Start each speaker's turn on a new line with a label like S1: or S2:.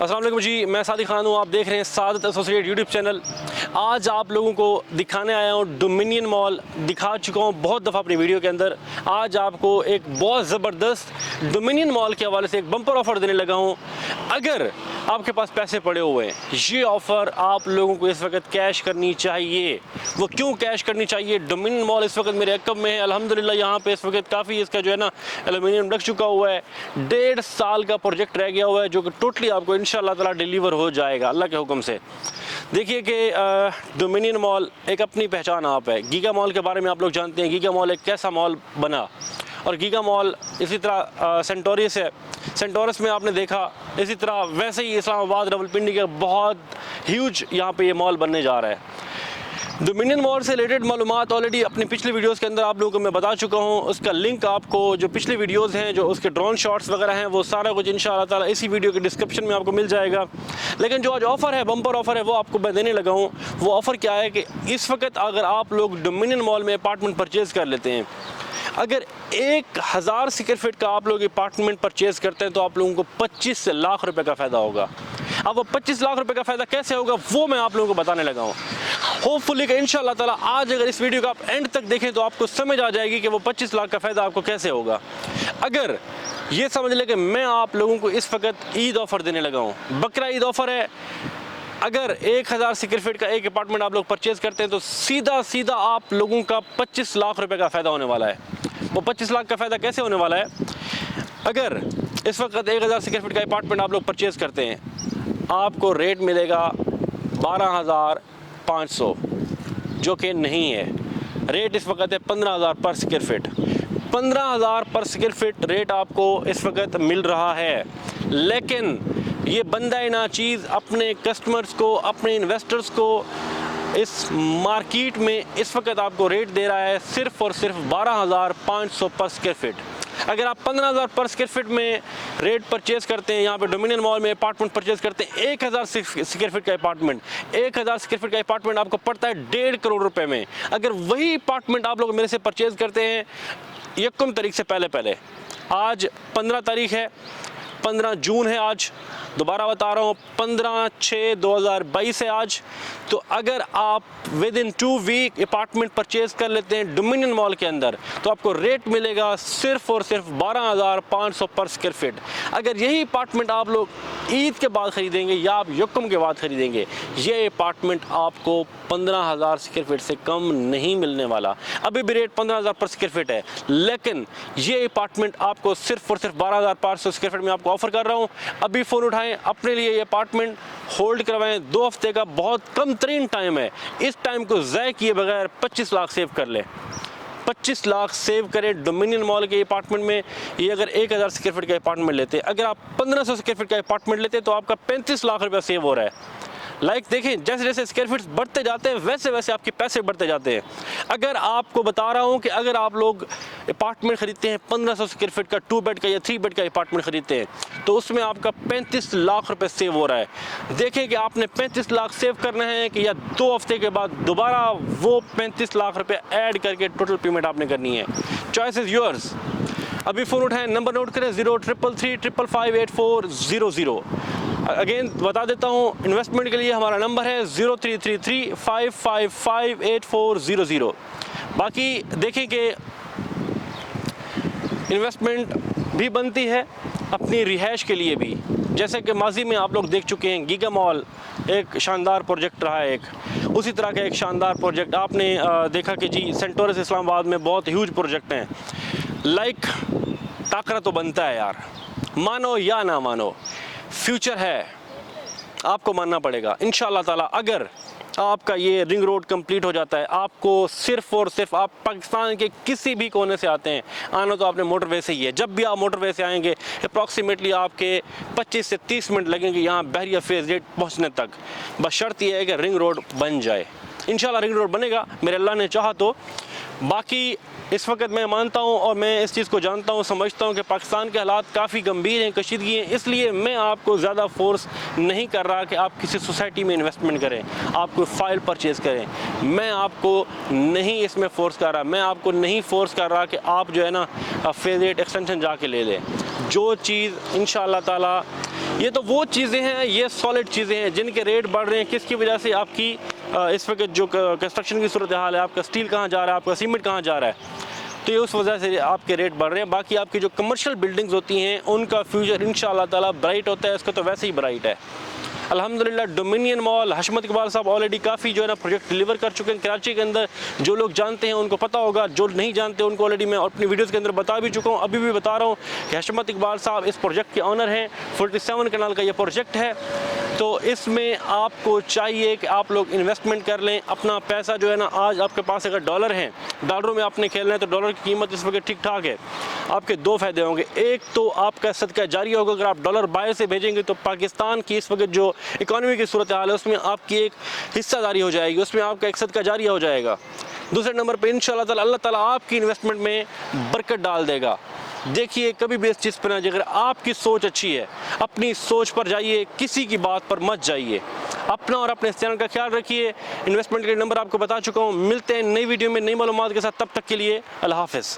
S1: अस्सलाम वालेकुम जी, मैं सादिक खान हूँ। आप देख रहे हैं सादत एसोसिएट यूट्यूब चैनल। आज आप लोगों को दिखाने आया हूँ डोमिनियन मॉल। दिखा चुका हूँ बहुत दफ़ा अपनी वीडियो के अंदर। आज आपको एक बहुत ज़बरदस्त डोमिनियन मॉल के हवाले से एक बम्पर ऑफ़र देने लगा हूँ। अगर आपके पास पैसे पड़े हुए हैं, ये ऑफ़र आप लोगों को इस वक्त कैश करनी चाहिए। वो क्यों कैश करनी चाहिए? डोमिनियन मॉल इस वक्त मेरे अकब में है। अल्हम्दुलिल्लाह यहाँ पे इस वक्त काफ़ी इसका जो है ना एल्यूमिनियम लग चुका हुआ है। 1.5 साल का प्रोजेक्ट रह गया हुआ है जो कि टोटली आपको इंशाअल्लाह ताला डिलीवर हो जाएगा अल्लाह के हुक्म से। देखिए कि डोमिनियन मॉल एक अपनी पहचान आप है। गीगा मॉल के बारे में आप लोग जानते हैं, गीगा मॉल एक कैसा मॉल बना। और गीगा मॉल इसी तरह सेंटोरस है, सेंटोरस में आपने देखा, इसी तरह वैसे ही इस्लामाबाद रावलपिंडी का बहुत ह्यूज यहाँ पे ये मॉल बनने जा रहा है। डोमिनियन मॉल से रिलेटेड मालूमात ऑलरेडी अपनी पिछली वीडियोस के अंदर आप लोगों को मैं बता चुका हूँ। उसका लिंक आपको जो पिछली वीडियोस हैं, जो उसके ड्रोन शॉट्स वगैरह हैं, वो सारा कुछ इंशाअल्लाह ताला इसी वीडियो के डिस्क्रिप्शन में आपको मिल जाएगा। लेकिन जो आज ऑफ़र है, बम्पर ऑफ़र है, वो आपको मैं देने लगा हूँ। वो ऑफ़र क्या है कि इस वक्त अगर आप लोग डोमिनियन मॉल में अपार्टमेंट परचेज़ कर लेते हैं, अगर 1000 स्क्वायर फीट का आप लोग अपार्टमेंट परचेज़ करते हैं तो आप लोगों को 25 लाख रुपए का फ़ायदा होगा। अब वो 25 लाख रुपए का फ़ायदा कैसे होगा वो मैं आप लोगों को बताने लगा हूँ। होपफुली कि इंशाअल्लाह ताला आज अगर इस वीडियो को आप एंड तक देखें तो आपको समझ आ जाएगी कि वो 25 लाख का फ़ायदा आपको कैसे होगा। अगर ये समझ लें कि मैं आप लोगों को इस वक्त ईद ऑफ़र देने लगा हूँ, बकरा ईद ऑफ़र है। अगर 1000 स्क्वायर फीट का एक अपार्टमेंट आप लोग परचेज़ करते हैं तो सीधा सीधा आप लोगों का 25 लाख रुपए का फ़ायदा होने वाला है। वो 25 लाख का फ़ायदा कैसे होने वाला है? अगर इस वक्त 1000 स्क्वायर फीट का अपार्टमेंट आप लोग परचेज़ करते हैं, आपको रेट मिलेगा 12,500, जो कि नहीं है। रेट इस वक्त है 15,000 पर स्क्वायर फीट। 15,000 पर स्क्वायर फीट रेट आपको इस वक्त मिल रहा है। लेकिन ये बंदा ना चीज़ अपने कस्टमर्स को, अपने इन्वेस्टर्स को इस मार्केट में इस वक्त आपको रेट दे रहा है सिर्फ़ और सिर्फ 12,500 पर स्क्वायर फीट। अगर आप 15,000 पर स्क्वायर फीट में रेट परचेज़ करते हैं, यहाँ पे डोमिनियन मॉल में अपार्टमेंट परचेज़ करते हैं, 1000 स्क्वायर फीट का अपार्टमेंट, 1000 स्क्वायर फीट का अपार्टमेंट आपको पड़ता है 1.5 करोड़ रुपए में। अगर वही अपार्टमेंट आप लोग मेरे से परचेज़ करते हैं 1 तारीख से पहले, आज 15 तारीख है, 15 जून है आज, दोबारा बता रहा हूँ 15/6/2022 है आज। तो अगर आप within 2 week apartment purchase कर लेते हैं डोमिनियन मॉल के अंदर तो आपको रेट मिलेगा सिर्फ और सिर्फ 12,500 पर स्क्वायर फीट। अगर यही अपार्टमेंट आप लोग ईद के बाद ख़रीदेंगे या आप यकम के बाद ख़रीदेंगे, ये अपार्टमेंट आपको 15,000 स्क्वायर फीट से कम नहीं मिलने वाला। अभी भी रेट 15,000 पर स्क्वायर फीट है, लेकिन ये अपार्टमेंट आपको सिर्फ और सिर्फ 12,500 स्क्वायर फीट में आपको ऑफ़र कर रहा हूँ। अभी फ़ोन उठाएं, अपने लिए ये अपार्टमेंट होल्ड करवाएं। 2 हफ्ते का बहुत कम तरीन टाइम है, इस टाइम को ज़ाय किए बगैर 25 लाख सेव कर लें। 25 लाख सेव करें डोमिनियन मॉल के अपार्टमेंट में। ये अगर 1000 स्क्वायर फीट का अपार्टमेंट लेते हैं, अगर आप 1500 स्क्वायर फीट का अपार्टमेंट लेते हैं तो आपका 35 लाख रुपया सेव हो रहा है। देखें, जैसे जैसे स्क्वायर फीट बढ़ते जाते हैं वैसे वैसे आपके पैसे बढ़ते जाते हैं। अगर आपको बता रहा हूँ कि अगर आप लोग अपार्टमेंट ख़रीदते हैं 1500 स्क्वायर फीट का 2 बेड का या 3 बेड का अपार्टमेंट ख़रीदते हैं तो उसमें आपका 35 लाख रुपए सेव हो रहा है। देखें कि आपने 35 लाख सेव करना है कि या 2 हफ्ते के बाद दोबारा वो 35 लाख रुपये ऐड करके टोटल पेमेंट आपने करनी है। Choice is yours. अभी फ़ोन उठाएं, नंबर नोट करें 0333558400। अगेन बता देता हूँ, इन्वेस्टमेंट के लिए हमारा नंबर है 0333555840। बाकी देखें कि इन्वेस्टमेंट भी बनती है अपनी रिहाइश के लिए भी। जैसे कि माजी में आप लोग देख चुके हैं, गीगा मॉल एक शानदार प्रोजेक्ट रहा है। एक उसी तरह का एक शानदार प्रोजेक्ट आपने देखा कि जी सेंटोरस इस्लामाबाद में बहुत ह्यूज प्रोजेक्ट हैं। टाकरा तो बनता है यार, मानो या ना मानो, फ्यूचर है, आपको मानना पड़ेगा इंशाअल्लाह ताला। अगर आपका ये रिंग रोड कंप्लीट हो जाता है, आपको सिर्फ और सिर्फ, आप पाकिस्तान के किसी भी कोने से आते हैं, आना तो आपने मोटरवे से ही है। जब भी आप मोटरवे से आएंगे अप्रॉक्सीमेटली आपके 25 से 30 मिनट लगेंगे यहाँ बहरिया फेज़ गेट पहुँचने तक। बस शर्त यह है कि रिंग रोड बन जाए। इंशाअल्लाह रिंग रोड बनेगा, मेरे अल्लाह ने चाहा तो। बाकी इस वक्त मैं मानता हूँ और मैं इस चीज़ को जानता हूँ, समझता हूँ कि पाकिस्तान के हालात काफ़ी गंभीर हैं, कशीदगी हैं। इसलिए मैं आपको ज़्यादा फोर्स नहीं कर रहा कि आप किसी सोसाइटी में इन्वेस्टमेंट करें, आप कोई फ़ाइल परचेज़ करें। मैं आपको नहीं इसमें फ़ोर्स कर रहा, मैं आपको नहीं फ़ोर्स कर रहा कि आप जो है ना फेज़ 8 एक्सटेंशन जाके ले लें। जो चीज़ इंशाअल्लाह ताला ये तो वो चीज़ें हैं, ये सॉलिड चीज़ें हैं जिनके रेट बढ़ रहे हैं। किसकी वजह से? आपकी इस वक्त जो कंस्ट्रक्शन की सूरत हाल है, आपका स्टील कहाँ जा रहा है, आपका सीमेंट कहाँ जा रहा है, तो ये उस वजह से आपके रेट बढ़ रहे हैं। बाकी आपकी जो कमर्शियल बिल्डिंग्स होती हैं उनका फ्यूचर इंशाअल्लाह ताला ब्राइट होता है, इसका तो वैसे ही ब्राइट है अल्हम्दुलिल्लाह। डोमिनियन मॉल हशमत इकबाल साहब ऑलरेडी काफ़ी जो है ना प्रोजेक्ट डिलीवर कर चुके हैं कराची के अंदर। जो लोग जानते हैं उनको पता होगा, जो नहीं जानते उनको ऑलरेडी मैं अपनी वीडियोज़ के अंदर बता भी चुका हूँ, अभी भी बता रहा हूँ कि हशमत इकबाल साहब इस प्रोजेक्ट के ऑनर हैं। 47 कनाल का ये प्रोजेक्ट है, तो इसमें आपको चाहिए कि आप लोग इन्वेस्टमेंट कर लें अपना पैसा जो है ना। आज आपके पास अगर डॉलर हैं, डॉलरों में आपने खेलना है तो डॉलर की कीमत इस वक्त ठीक ठाक है। आपके दो फ़ायदे होंगे, एक तो आपका सदका जारी होगा, अगर आप डॉलर बाहर से भेजेंगे तो पाकिस्तान की इस वक्त जो इकॉनमी की सूरत हाल है उसमें आपकी एक हिस्सादारी हो जाएगी, उसमें आपका एक सदका जारिया हो जाएगा। दूसरे नंबर पे इंशाअल्लाह ताला अल्लाह ताला आपकी इन्वेस्टमेंट में बरकत डाल देगा। देखिए कभी भी इस चीज़ पर ना, अगर आपकी सोच अच्छी है अपनी सोच पर जाइए, किसी की बात पर मत जाइए। अपना और अपने चैनल का ख्याल रखिए। इन्वेस्टमेंट के नंबर आपको बता चुका हूँ। मिलते हैं नई वीडियो में नई मालूमात के साथ, तब तक के लिए अल्लाह हाफ़िज़।